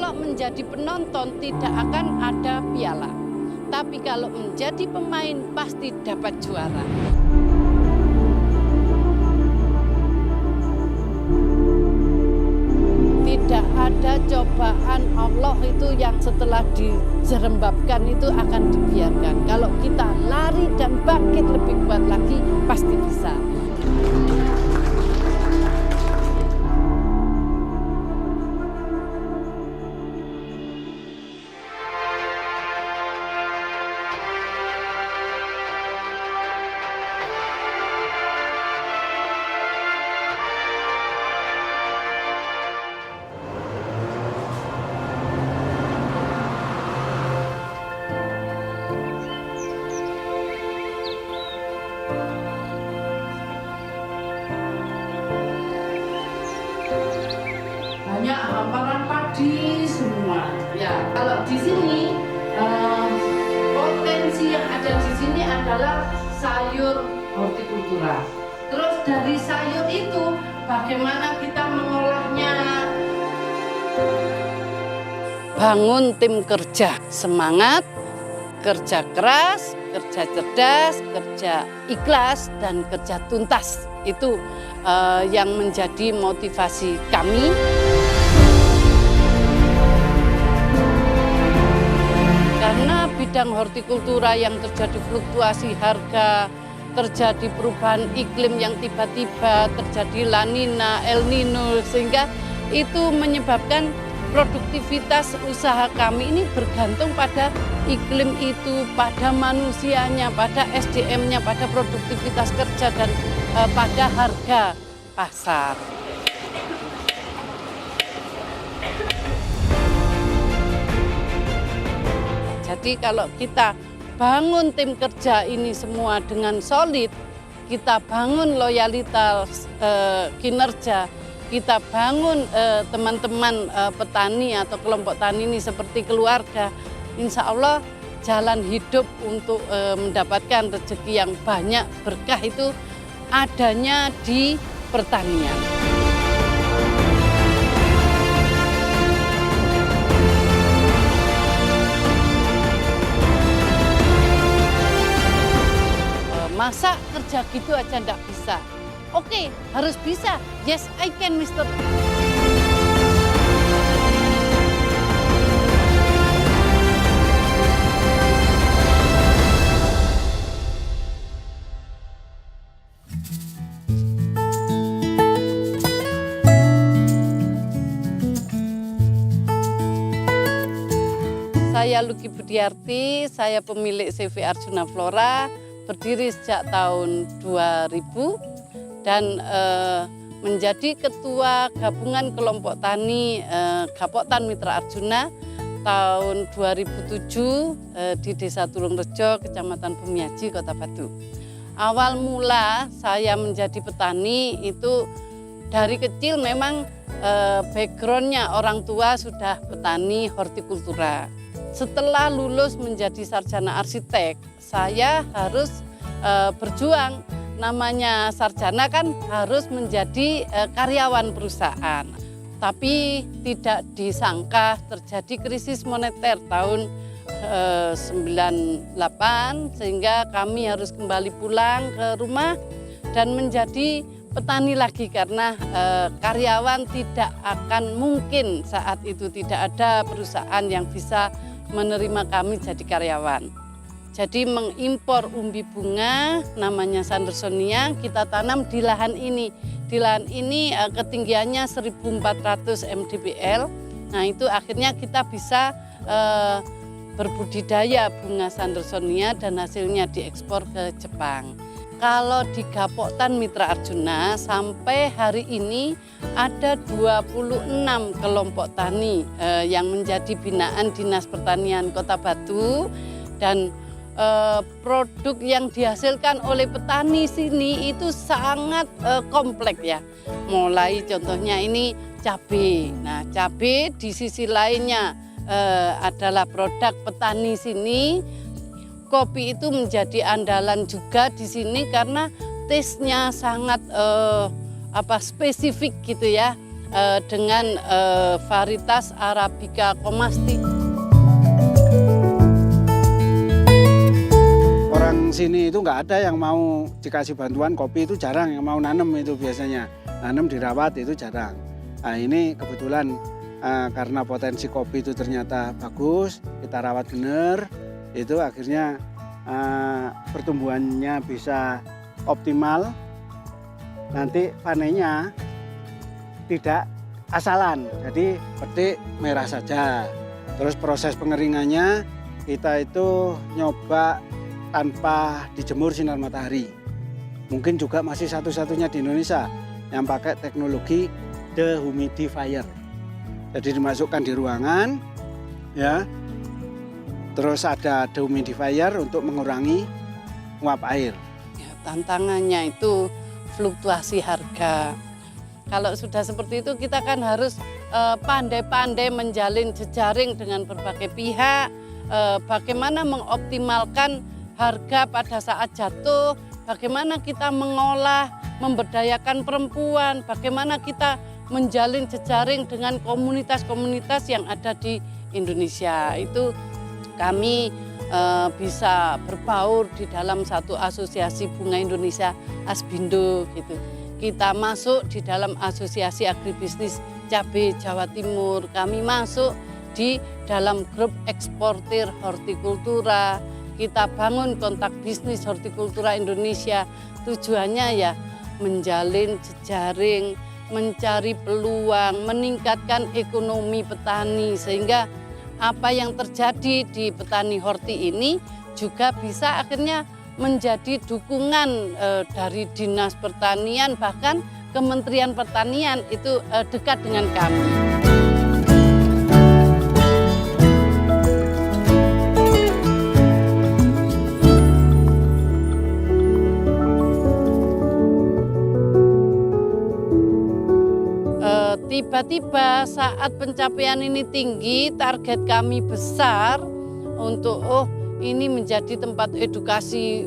Kalau menjadi penonton tidak akan ada piala. Tapi kalau menjadi pemain pasti dapat juara. Tidak ada cobaan Allah itu yang setelah dijerembabkan itu akan dibiarkan. Kalau kita lari dan bangkit lebih kuat lagi, pasti bisa. Banyak hamparan padi semua. Ya, kalau di sini potensi yang ada di sini adalah sayur hortikultura. Terus dari sayur itu bagaimana kita mengolahnya? Bangun tim kerja, semangat, kerja keras, kerja cerdas, kerja ikhlas, dan kerja tuntas. Itu yang menjadi motivasi kami. Karena bidang hortikultura yang terjadi fluktuasi harga, terjadi perubahan iklim yang tiba-tiba, terjadi La Nina, El Nino, sehingga itu menyebabkan produktivitas usaha kami ini bergantung pada iklim itu, pada manusianya, pada SDM-nya, pada produktivitas kerja, dan pada harga pasar. Jadi kalau kita bangun tim kerja ini semua dengan solid, kita bangun loyalitas kinerja, kita bangun teman-teman petani atau kelompok tani ini seperti keluarga, insya Allah jalan hidup untuk mendapatkan rezeki yang banyak, berkah itu adanya di pertanian. Masa kerja gitu aja enggak bisa? Oke, harus bisa. Yes, I can, Mister. Saya Luki Budiarti, saya pemilik CV Arjuna Flora, berdiri sejak tahun 2000 dan menjadi ketua gabungan kelompok tani Gapoktan Mitra Arjuna tahun 2007 di Desa Tulungrejo, Kecamatan Bumiaji, Kota Batu. Awal mula saya menjadi petani itu dari kecil memang backgroundnya orang tua sudah petani hortikultura. Setelah lulus menjadi sarjana arsitek, saya harus berjuang. Namanya sarjana kan harus menjadi karyawan perusahaan. Tapi tidak disangka terjadi krisis moneter tahun 98 sehingga kami harus kembali pulang ke rumah dan menjadi petani lagi karena karyawan tidak akan mungkin saat itu, tidak ada perusahaan yang bisa menerima kami jadi karyawan. Jadi mengimpor umbi bunga namanya Sandersonia, kita tanam di lahan ini. Di lahan ini ketinggiannya 1400 mdpl. Nah itu akhirnya kita bisa berbudidaya bunga Sandersonia dan hasilnya diekspor ke Jepang. Kalau di Gapoktan Mitra Arjuna sampai hari ini ada 26 kelompok tani yang menjadi binaan Dinas Pertanian Kota Batu, dan produk yang dihasilkan oleh petani sini itu sangat kompleks ya. Mulai contohnya ini cabai. Nah, cabai di sisi lainnya adalah produk petani sini. Kopi itu menjadi andalan juga di sini karena taste-nya sangat spesifik gitu ya. dengan varietas Arabica Komasti. Orang sini itu nggak ada yang mau dikasih bantuan kopi, itu jarang yang mau nanam, itu biasanya nanam dirawat itu jarang. Nah ini kebetulan karena potensi kopi itu ternyata bagus, kita rawat benar, itu akhirnya pertumbuhannya bisa optimal. Nanti panennya tidak asalan, jadi petik merah saja. Terus proses pengeringannya kita itu nyoba tanpa dijemur sinar matahari. Mungkin juga masih satu-satunya di Indonesia yang pakai teknologi dehumidifier. Jadi dimasukkan di ruangan, ya. Terus ada dehumidifier untuk mengurangi uap air. Ya, tantangannya itu fluktuasi harga. Kalau sudah seperti itu kita kan harus pandai-pandai menjalin jejaring dengan berbagai pihak, bagaimana mengoptimalkan harga pada saat jatuh, bagaimana kita mengolah, memberdayakan perempuan, bagaimana kita menjalin jejaring dengan komunitas-komunitas yang ada di Indonesia. Itu kami bisa berbaur di dalam satu asosiasi bunga Indonesia, Asbindo gitu. Kita masuk di dalam asosiasi agribisnis cabai Jawa Timur, kami masuk di dalam grup eksportir hortikultura, kita bangun kontak bisnis hortikultura Indonesia. Tujuannya ya menjalin jejaring, mencari peluang, meningkatkan ekonomi petani, sehingga apa yang terjadi di petani horti ini juga bisa akhirnya menjadi dukungan dari Dinas Pertanian, bahkan Kementerian Pertanian itu dekat dengan kami. Tiba-tiba saat pencapaian ini tinggi, target kami besar untuk ini menjadi tempat edukasi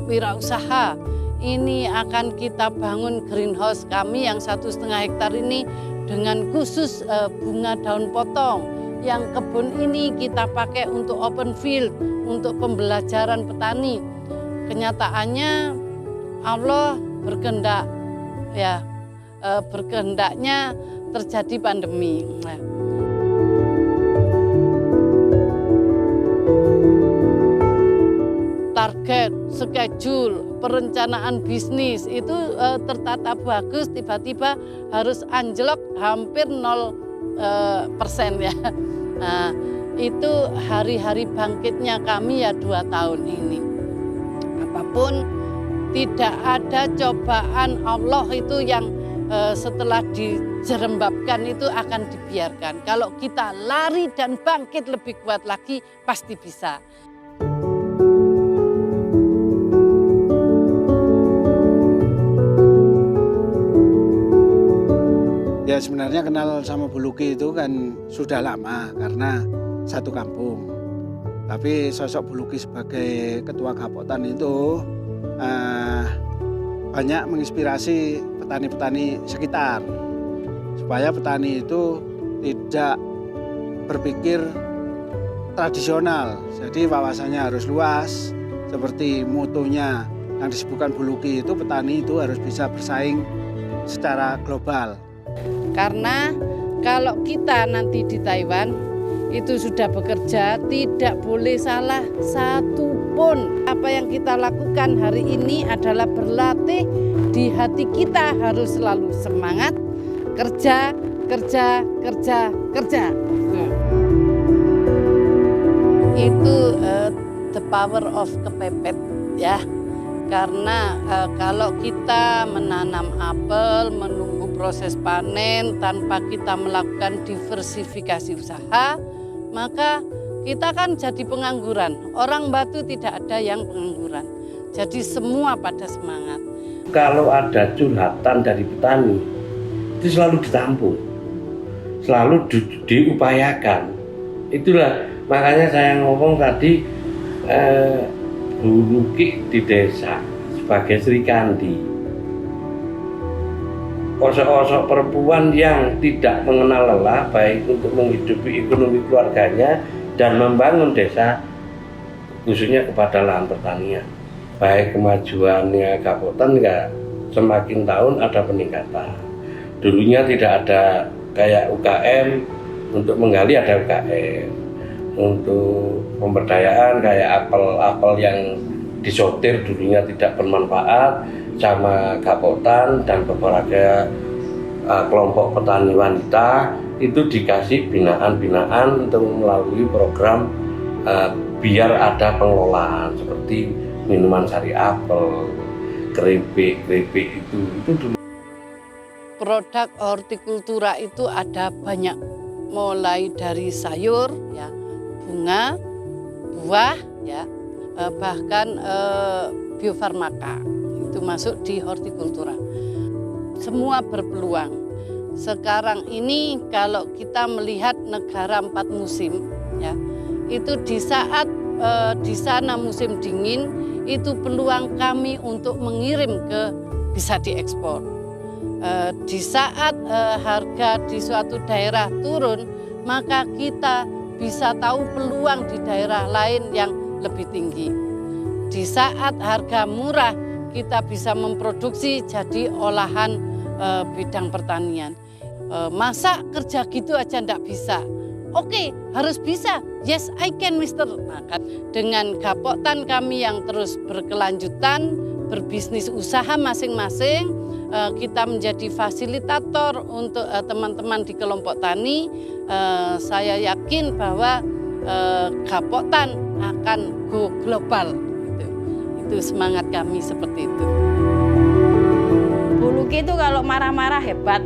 wirausaha. Ini akan kita bangun greenhouse kami yang 1,5 hektar ini dengan khusus bunga daun potong. Yang kebun ini kita pakai untuk open field, untuk pembelajaran petani. Kenyataannya Allah berkehendak, ya berkehendaknya terjadi pandemi. Target, schedule, perencanaan bisnis itu tertata bagus, tiba-tiba harus anjlok hampir 0% ya. Nah, itu hari-hari bangkitnya kami ya 2 tahun ini. Apapun, tidak ada cobaan Allah itu yang setelah dijerembabkan itu akan dibiarkan. Kalau kita lari dan bangkit lebih kuat lagi, pasti bisa. Ya sebenarnya kenal sama Bu Luki itu kan sudah lama karena satu kampung. Tapi sosok Bu Luki sebagai ketua Gapoktan itu banyak menginspirasi petani-petani sekitar. Supaya petani itu tidak berpikir tradisional. Jadi wawasannya harus luas. Seperti motonya yang disebutkan Bu Luki itu, petani itu harus bisa bersaing secara global. Karena kalau kita nanti di Taiwan itu sudah bekerja, tidak boleh salah satu pun. Apa yang kita lakukan hari ini adalah berlatih di hati kita harus selalu semangat, kerja, kerja, kerja, kerja. Itu the power of kepepet ya. Karena kalau kita menanam apel, menunggu proses panen tanpa kita melakukan diversifikasi usaha, maka kita kan jadi pengangguran. Orang Batu tidak ada yang pengangguran. Jadi semua pada semangat. Kalau ada curhatan dari petani, itu selalu ditampung, selalu diupayakan. Itulah makanya saya ngomong tadi, Bu Luki di desa sebagai Sri Kandi. osok-osok perempuan yang tidak mengenal lelah, baik untuk menghidupi ekonomi keluarganya dan membangun desa, khususnya kepada lahan pertanian. Baik kemajuannya Gapotan enggak, semakin tahun ada peningkatan. Dulunya tidak ada kayak UKM, untuk menggali ada UKM, untuk pemberdayaan kayak apel-apel yang disortir dulunya tidak bermanfaat, sama Gapotan dan beberapa kelompok petani wanita itu dikasih binaan-binaan untuk melalui program biar ada pengelolaan seperti minuman sari apel, keripik itu dulu. Produk hortikultura itu ada banyak, mulai dari sayur, ya, bunga, buah, ya, bahkan biofarmaka itu masuk di hortikultura. Semua berpeluang. Sekarang ini kalau kita melihat negara 4 musim, ya, itu di saat di sana musim dingin itu peluang kami untuk mengirim bisa diekspor. Di saat harga di suatu daerah turun, maka kita bisa tahu peluang di daerah lain yang lebih tinggi. Di saat harga murah, kita bisa memproduksi jadi olahan bidang pertanian. Masa kerja gitu aja enggak bisa? Oke, harus bisa. Yes, I can, Mister. Maka dengan Gapotan kami yang terus berkelanjutan, berbisnis usaha masing-masing, kita menjadi fasilitator untuk teman-teman di kelompok tani. Saya yakin bahwa Gapotan akan go global. Itu semangat kami seperti itu. Bu Luki itu kalau marah-marah hebat.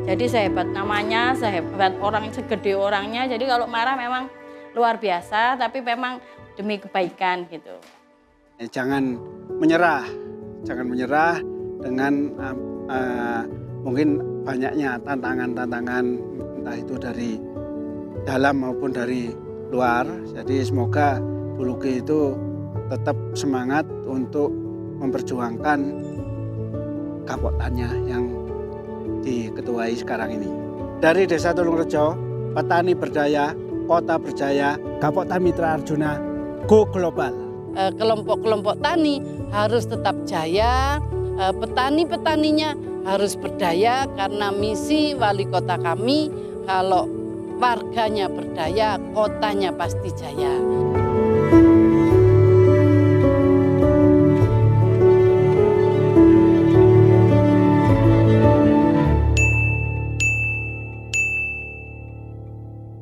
Jadi sehebat namanya, sehebat orang, segede orangnya. Jadi kalau marah memang luar biasa, tapi memang demi kebaikan gitu. Jangan menyerah dengan mungkin banyaknya tantangan-tantangan, entah itu dari dalam maupun dari luar. Jadi semoga Bu Luki itu tetap semangat untuk memperjuangkan Gapotannya yang diketuai sekarang ini. Dari Desa Tulungrejo, petani berdaya, kota berjaya, Gapotan Mitra Arjuna, go global. Kelompok-kelompok tani harus tetap jaya, petani-petaninya harus berdaya karena misi wali kota kami, kalau warganya berdaya, kotanya pasti jaya.